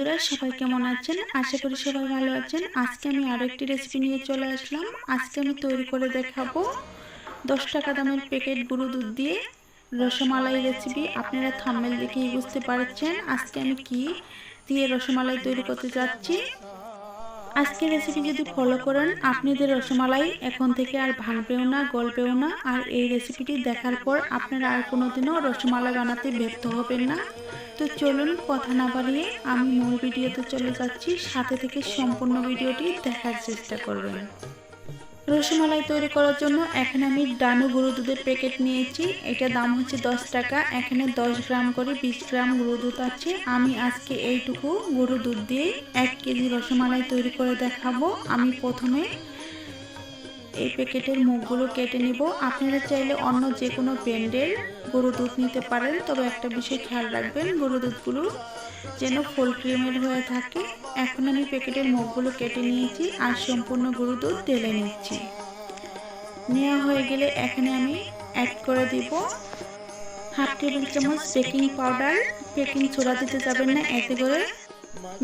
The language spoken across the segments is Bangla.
বন্ধুরা সবাই কেমন আছেন? আশা করি সবাই ভালো আছেন। আজকে আমি আরো একটি রেসিপি নিয়ে চলে আসলাম। আজকে আমি তৈরি করে দেখাবো 10 টাকা দামের প্যাকেট গরুর দুধ দিয়ে রসমালাই রেসিপি। আপনারা থাম্বনেল দেখেই বুঝতে পারছেন আজকে আমি কি দিয়ে রসমালাই তৈরি করতে যাচ্ছি। আজকের রেসিপি যদি ফলো করেন আপনাদের রসমালাই এখন থেকে আর ভাঙবেও না, গলবেও না। আর এই রেসিপিটি দেখার পর আপনারা আর কোনোদিনও রসমালাই বানাতে ব্যর্থ হবেন না। তো চলুন কথা না বাড়িয়ে আমি মূল ভিডিওতে চলে যাচ্ছি। সাথে থেকে সম্পূর্ণ ভিডিওটি দেখার চেষ্টা করবেন। রসমালাই তৈরি করার জন্য এখানে আমি ডানু গরুর দুধের প্যাকেট নিয়েছি। এটার দাম হচ্ছে 10 টাকা। এখানে 10 গ্রাম করে 20 গ্রাম গরুর দুধ আছে। আমি আজকে এইটুকু গরুর দুধ দিয়ে 1 কেজি রসমালাই তৈরি করে দেখাবো। আমি প্রথমে এই প্যাকেটের মুখগুলো কেটে নিব। আপনারা চাইলে অন্য যে কোনো ব্র্যান্ডের গরুর দুধ নিতে পারেন, তবে একটা বিষয় খেয়াল রাখবেন, গরুর দুধগুলো যেন ফুল ক্রিমের হয়ে থাকে। এখন আমি প্যাকেটের মুখগুলো কেটে নিয়েছি আর সম্পূর্ণ গরুর দুধ ঢেলে নিচ্ছি। নেওয়া হয়ে গেলে এখানে আমি অ্যাড করে দিব হাফ টেবিল চামচ বেকিং পাউডার। বেকিং সোডা দিতে যাবেন না, এতে করে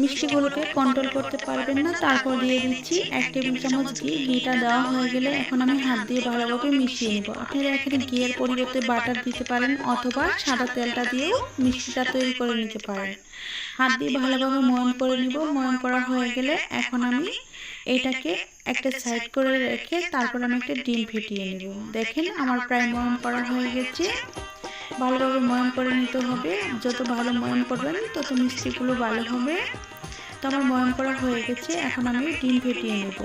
মিষ্টিগুলোকে কন্ট্রোল করতে পারবেন না। তারপর দিয়ে দিচ্ছি 1 টেবিল চামচ ঘি। ঘিটা দেওয়া হয়ে গেলে এখন আমি হাত দিয়ে ভালোভাবে মিশিয়ে নেব। আপনারা এখানে ঘিয়ের পরিবর্তে বাটার দিতে পারেন অথবা সাদা তেলটা দিয়েও মিষ্টিটা তৈরি করে নিতে পারেন। হাত দিয়ে ভালোভাবে ময়ান করে নিব। ময়ান করা হয়ে গেলে এখন আমি এটাকে একটা সাইড করে রেখে তারপর আমি একটা ডিম ফেটিয়ে নেব। দেখেন আমার প্রায় ময়ান করা হয়ে গেছে। ভালোভাবে ময়ান করে নিতে হবে। যত ভালো ময়ান করবেন তত মিষ্টিগুলো ভালো হবে। তো আমার ময়ান করা হয়ে গেছে। এখন আমি ডিম ফেটিয়ে নেব।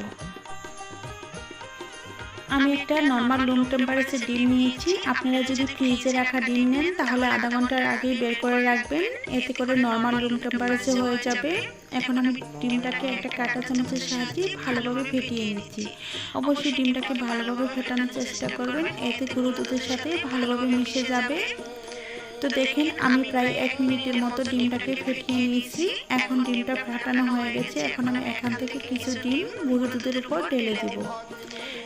আমি একটা নর্মাল রুম টেম্পারেচার ডিম নিয়েছি। আপনারা যদি ফ্রিজে রাখা ডিম নেন তাহলে আধা ঘন্টার আগেই বের করে রাখবেন, এতে করে নর্মাল রুম টেম্পারেচার হয়ে যাবে। এখন আমি ডিমটাকে একটা কাঁটা চামচের সাহায্যে ভালোভাবে ফেটিয়ে নিচ্ছি। অবশ্যই ডিমটাকে ভালোভাবে ফেটানোর চেষ্টা করবেন, এতে গরুর দুধের সাথে ভালোভাবে মিশে যাবে। তো দেখেন আমি প্রায় 1 মিনিটের মতো ডিমটাকে ফেটিয়ে নিয়েছি। এখন ডিমটা ফাটানো হয়ে গেছে। এখন আমি এখান থেকে কিছু ডিম গরুর দুধের উপর ঢেলে দিব।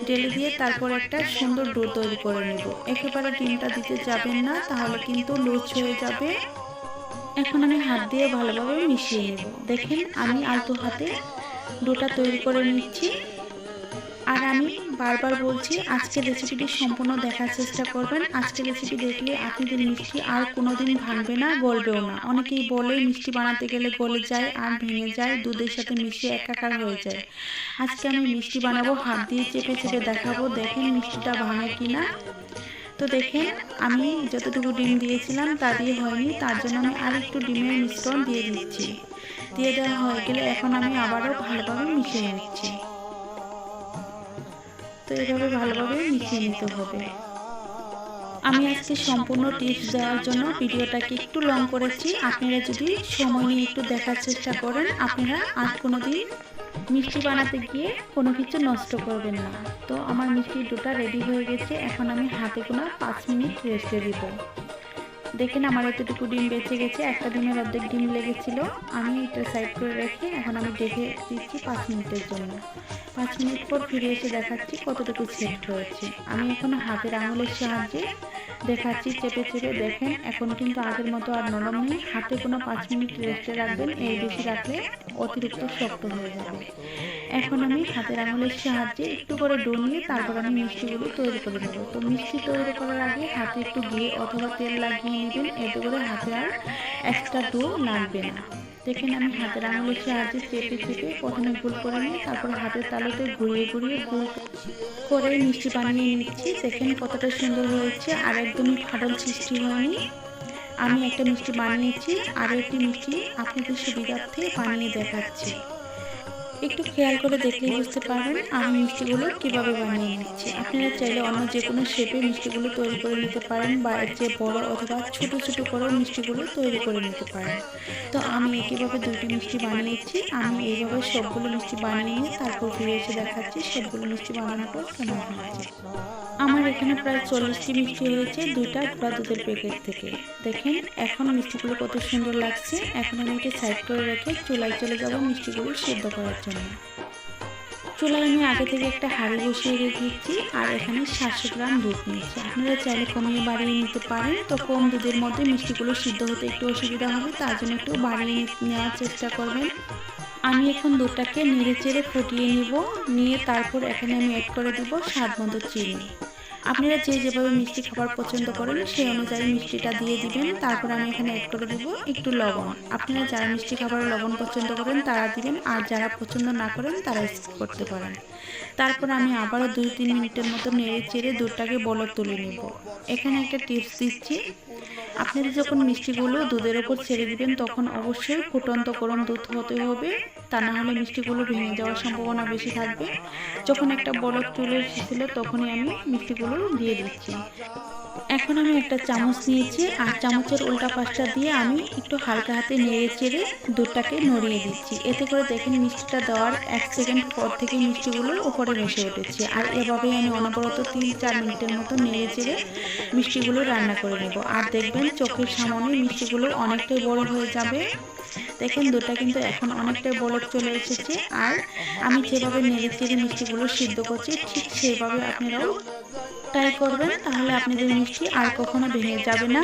ঢেলে দিয়ে তারপর একটা সুন্দর ডো তৈরি করে নেব। একেবারে ডিমটা দিতে যাবেন না, তাহলে কিন্তু লুজ হয়ে যাবে। এখন আমি হাত দিয়ে ভালোভাবে মিশিয়ে নেব। দেখেন আমি আলতো হাতে ডোটা তৈরি করে নিচ্ছি। আর আমি বারবার বলছি আজকের রেসিপিটি সম্পূর্ণ দেখার চেষ্টা করবেন। আজকের রেসিপি দেখলে আপনাদের মিষ্টি আর কোনোদিন ভাঙবে না, গলবেও না। অনেকেই বলে মিষ্টি বানাতে গেলে গলে যায় আর ভেঙে যায়, দুধের সাথে মিশিয়ে একাকার হয়ে যায়। আজকে আমি মিষ্টি বানাবো, হাত দিয়ে চেপে চেপে দেখাবো। দেখেন মিষ্টিটা ভাঙে কিনা। তো দেখেন আমি যতটুকু ডিম দিয়েছিলাম তা দিয়ে হয়নি, তার জন্য আমি আর একটু ডিমের মিশ্রণ দিয়ে দিচ্ছি। দিয়ে দেওয়া হয়ে গেলে এখন আমি আবারও ভালোভাবে মিশিয়ে নিচ্ছি। তো এইভাবে ভালোভাবে মিশিয়ে নিতে হবে। আমি আজকে সম্পূর্ণ টিপস দেওয়ার জন্য ভিডিওটাকে একটু লং করেছি। আপনারা যদি সময় নিয়ে একটু দেখার চেষ্টা করেন, আপনারা আর কোনোদিন মিষ্টি বানাতে গিয়ে কোনো কিছু নষ্ট করবেন না। তো আমার মিষ্টির ডোটা রেডি হয়ে গেছে। এখন আমি হাতে গোনা 5 মিনিট রেস্টে দিব। দেখেন আমার এতটুকু ডিম বেঁচে গেছে, একটা ডিমের অর্ধেক ডিম লেগেছিল। আমি এটা সাইড করে রেখে এখন আমি ঢেকে দিচ্ছি 5 মিনিটের জন্য। 5 মিনিট পর ফিরে এসে দেখাচ্ছি কতটুকু সেট হয়েছে। আমি এখন হাতের আঙুলের সাহায্যে দেখাচ্ছি চেপে চেপে। দেখেন এখন কিন্তু আগের মতো আর নরম নেই। হাতে কোনো 5 মিনিট রেস্টে রাখবেন, এর বেশি রাখলে অতিরিক্ত শক্ত হয়ে যাবে। এখন আমি হাতের আঙুলের সাহায্যে একটু করে ডো নিয়ে তারপর আমি মিষ্টিগুলো তৈরি করে নেব। তো মিষ্টি তৈরি করার আগে হাতে একটু ঘি অথবা তেল লাগিয়ে নেবেন, এতে করে হাতে আর এক্সট্রা ডো লাগবে না। দেখেন আমি হাতের আঙুলের সাহায্যে চেপে চেপে প্রথমে গোল করে নিয়ে তারপর হাতের তালুতে ঘুরিয়ে ঘুরিয়ে গোল করে মিষ্টি বানিয়ে নিচ্ছি। দেখেন কতটা সুন্দর হয়েছে আর একদমই ফাটল সৃষ্টি হয়নি। আমি একটা মিষ্টি বানিয়েছি আর একটি মিষ্টি আপনাদের সুবিধার্থে বানিয়ে দেখাচ্ছি। একটু খেয়াল করে দেখলেই বুঝতে পারবেন আমি মিষ্টিগুলো কিভাবে বানিয়ে নিচ্ছি। আপনারা চাইলে অন্য যে কোনো শেপে মিষ্টিগুলো তৈরি করে নিতে পারেন বা এর চেয়ে বড় অথবা ছোট ছোট করে মিষ্টিগুলো তৈরি করে নিতে পারেন। তো আমি একইভাবে 2টি মিষ্টি বানিয়েছি। আমি এইভাবে সবগুলো মিষ্টি বানিয়ে তারপর ফিরে এসে দেখাচ্ছি সবগুলো মিষ্টি বানানোর পর কেমন হয়েছে। আমার এখানে প্রায় 40টি মিষ্টি হয়েছে 2টা গুঁড়া দুধের প্যাকেট থেকে। দেখেন এখন মিষ্টিগুলো কত সুন্দর লাগছে। এখন আমি এটা সাইড করে রেখে চুলায় চলে যাব মিষ্টিগুলো সেদ্ধ করার জন্য। চুলায় আমি আগে থেকে একটা হাঁড়ি বসিয়ে রেখেছি আর এখানে 700 গ্রাম দুধ নিয়েছি। আপনারা চাইলে কমিয়ে বাড়িয়ে নিতে পারেন। তো কম দুধের মধ্যে মিষ্টিগুলো সিদ্ধ হতে একটু অসুবিধা হবে, তার জন্য একটু বাড়িয়ে নেওয়ার চেষ্টা করবেন। আমি এখন দুধটাকে নেড়ে চেড়ে ফুটিয়ে নিয়ে তারপর এখানে আমি অ্যাড করে দেব স্বাদ মতো চিনি। আপনারা যেভাবে মিষ্টি খাবার পছন্দ করেন সেই অনুযায়ী মিষ্টিটা দিয়ে দিবেন। তারপর আমি এখানে অ্যাড করে দেব একটু লবণ। আপনারা যারা মিষ্টি খাবার লবণ পছন্দ করেন তারা দিবেন, আর যারা পছন্দ না করেন তারা স্কিপ করতে পারেন। তারপর আমি আবারও 2-3 মিনিটের মতো নেড়ে চেড়ে দুধটাকে বলক তুলে নেব। এখানে একটা টিপস দিচ্ছি, আপনারা যখন মিষ্টিগুলো দুধের ওপর ছেড়ে দিবেন তখন অবশ্যই ফুটন্ত গরম দুধ হতে হবে, তা না হলে মিষ্টিগুলো ভেঙে যাওয়ার সম্ভাবনা বেশি থাকবে। যখন একটা বলক চলে এসেছিল তখনই আমি মিষ্টিগুলো দিয়ে দিচ্ছি। এখন আমি একটা চামচ নিয়েছি আর চামচের উল্টা পাশটা দিয়ে আমি একটু হালকা হাতে নেড়ে চেড়ে দুধটাকে নড়িয়ে দিচ্ছি। এতে করে দেখেন মিষ্টিটা দেওয়ার 1 সেকেন্ড পর থেকে মিষ্টিগুলো উপরে ভেসে উঠেছে। আর এভাবেই আমি অনবরত 3-4 মিনিটের মতো নেড়ে চেড়ে মিষ্টিগুলো রান্না করে নেব। আর দেখবেন চোখের সামনে মিষ্টিগুলো অনেকটাই বড় হয়ে যাবে। দেখেন দুধটা কিন্তু এখন অনেকটাই বলক চলে এসেছে। আর আমি যেভাবে নেড়ে চেড়ে মিষ্টিগুলো সিদ্ধ করছি ঠিক সেইভাবে আপনারাও ট্রাই করবেন, তাহলে আপনাদের মিষ্টি আর কখনো ভেঙে যাবে না।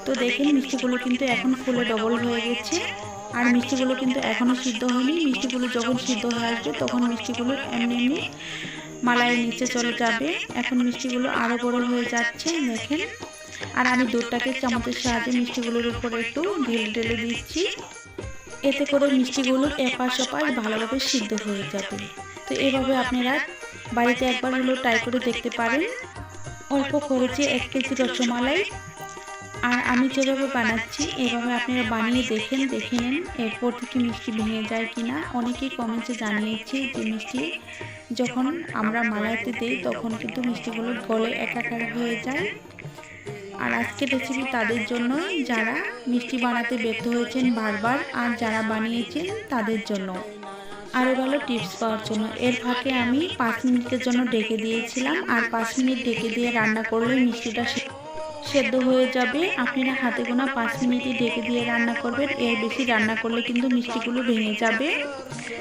তো দেখেন মিষ্টিগুলো কিন্তু এখন ফুলে ডবল হয়ে গেছে আর মিষ্টিগুলো কিন্তু এখনো সিদ্ধ হয়নি। মিষ্টিগুলো যখন সিদ্ধ হয়ে আসবে তখন মিষ্টিগুলো এমনি মালাইয়ের নিচে চলে যাবে। এখন মিষ্টিগুলো আরো বড় হয়ে যাচ্ছে দেখেন। আর আমি দুধটাকে চামচের সাহায্যে মিষ্টিগুলোর উপরে একটু ঢেলে দিচ্ছি, এতে করে মিষ্টিগুলোর এপাশ ওপাশ ভালোভাবে সিদ্ধ হয়ে যাবে। তো এইভাবে আপনারা বাড়িতে একবার হলেও ট্রাই করে দেখতে পারেন। অল্প খরচে 1 কেজি রসমালাই। আর আমি যেভাবে বানাচ্ছি এভাবে আপনারা বানিয়ে দেখে নেন এরপর থেকে মিষ্টি ভেঙে যায় কিনা। অনেকেই কমেন্টে জানিয়েছে যে মিষ্টি যখন আমরা মালাইতে দিই তখন কিন্তু মিষ্টিগুলো গলে একাকার হয়ে যায়। আর আজকের রেসিপি তাদের জন্য যারা মিষ্টি বানাতে ব্যর্থ হয়েছেন বারবার, আর যারা বানিয়েছেন তাদের জন্য আরও ভালো টিপস পাওয়ার জন্য। এর ফাঁকে আমি 5 মিনিটের জন্য ঢেকে দিয়েছিলাম, আর 5 মিনিট ঢেকে দিয়ে রান্না করলে মিষ্টিটা সেদ্ধ হয়ে যাবে। আপনারা হাতে গোনা 5 মিনিটই ঢেকে দিয়ে রান্না করবেন, এর বেশি রান্না করলে কিন্তু মিষ্টিগুলো ভেঙে যাবে।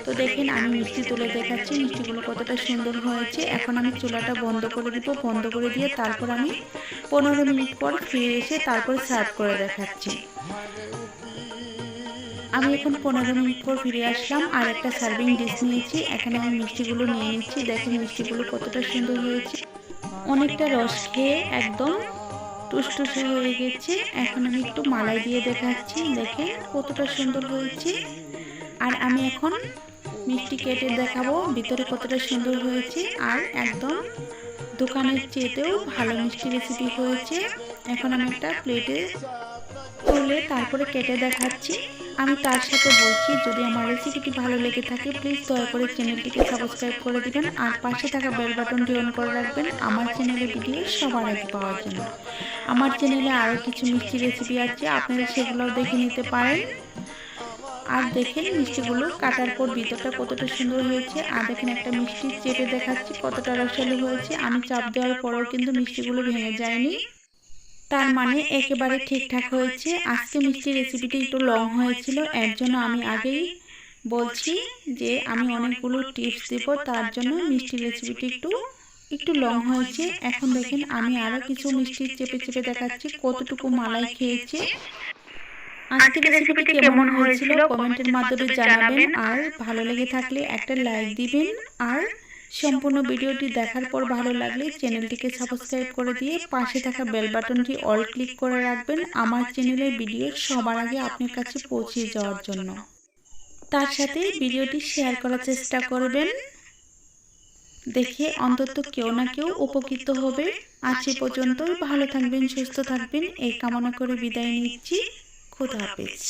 তো দেখেন আমি মিষ্টি তুলে দেখাচ্ছি মিষ্টিগুলো কতটা সুন্দর হয়েছে। এখন আমি চুলাটা বন্ধ করে দিব, বন্ধ করে দিয়ে তারপর আমি 15 মিনিট পর ফিরে এসে তারপর সার্ভ করে দেখাচ্ছি। আমি এখন 15 মিনিট পর ফিরে আসলাম আর একটা সার্ভিং ডিশ নিয়েছি। এখানে আমি মিষ্টিগুলো নিয়ে নিচ্ছি। দেখেন মিষ্টিগুলো কতটা সুন্দর হয়েছে, অনেকটা রস খেয়ে একদম টুসটুসে হয়ে গেছে। এখন আমি একটু মালাই দিয়ে দেখাচ্ছি, দেখেন কতটা সুন্দর হয়েছে। আর আমি এখন মিষ্টি কেটে দেখাবো ভিতরে কতটা সুন্দর হয়েছে। আর একদম দোকানের চেয়েতেও ভালো মিষ্টি রেসিপি হয়েছে। এখন আমি একটা প্লেটে তুলে তারপরে কেটে দেখাচ্ছি। আমি তার সাথে বলছি, যদি আমার রেসিপিটি ভালো লেগে থাকে প্লিজ দয়া করে চ্যানেলটিকে সাবস্ক্রাইব করে দিবেন আর পাশে থাকা বেল বাটনটি অন করে রাখবেন আমার চ্যানেলের ভিডিও সবার আগে পাওয়ার জন্য। আমার চ্যানেলে আরও কিছু মিষ্টি রেসিপি আছে, আপনারা সেগুলোও দেখে নিতে পারেন। আর দেখেন মিষ্টিগুলো কাটার পর ভিতরটা কতটা সুন্দর হয়েছে। আর দেখেন একটা মিষ্টি চেপে দেখাচ্ছি কতটা রসালো হয়েছে। আমি চাপ দেওয়ার পরেও কিন্তু মিষ্টিগুলো ভেঙে যায়নি, তার মানে একেবারে ঠিকঠাক হয়েছে। আজকে মিষ্টি রেসিপিটি একটু লং হয়েছিল, এর জন্য আমি আগেই বলছি যে আমি অনেকগুলো টিপস দেব, তার জন্য মিষ্টি রেসিপিটি একটু লং হয়েছে। এখন দেখেন আমি আরও কিছু মিষ্টি চেপে দেখাচ্ছি কতটুকু মালাই খেয়েছে। আজকের রেসিপিটি কেমন হয়েছিল কমেন্টের মাধ্যমে জানাবেন, আর ভালো লেগে থাকলে একটা লাইক দিবেন। আর সম্পূর্ণ ভিডিওটি দেখার পর ভালো লাগলে চ্যানেলটিকে সাবস্ক্রাইব করে দিয়ে পাশে থাকা বেল বাটনটি অল ক্লিক করে রাখবেন আমার চ্যানেলের ভিডিও সবার আগে আপনার কাছে পৌঁছে যাওয়ার জন্য। তার সাথে ভিডিওটি শেয়ার করার চেষ্টা করবেন, দেখে অন্তত কেউ না কেউ উপকৃত হবে। আজ এ পর্যন্তই, ভালো থাকবেন, সুস্থ থাকবেন এই কামনা করে বিদায় নিচ্ছি। খুদা হাফেজ।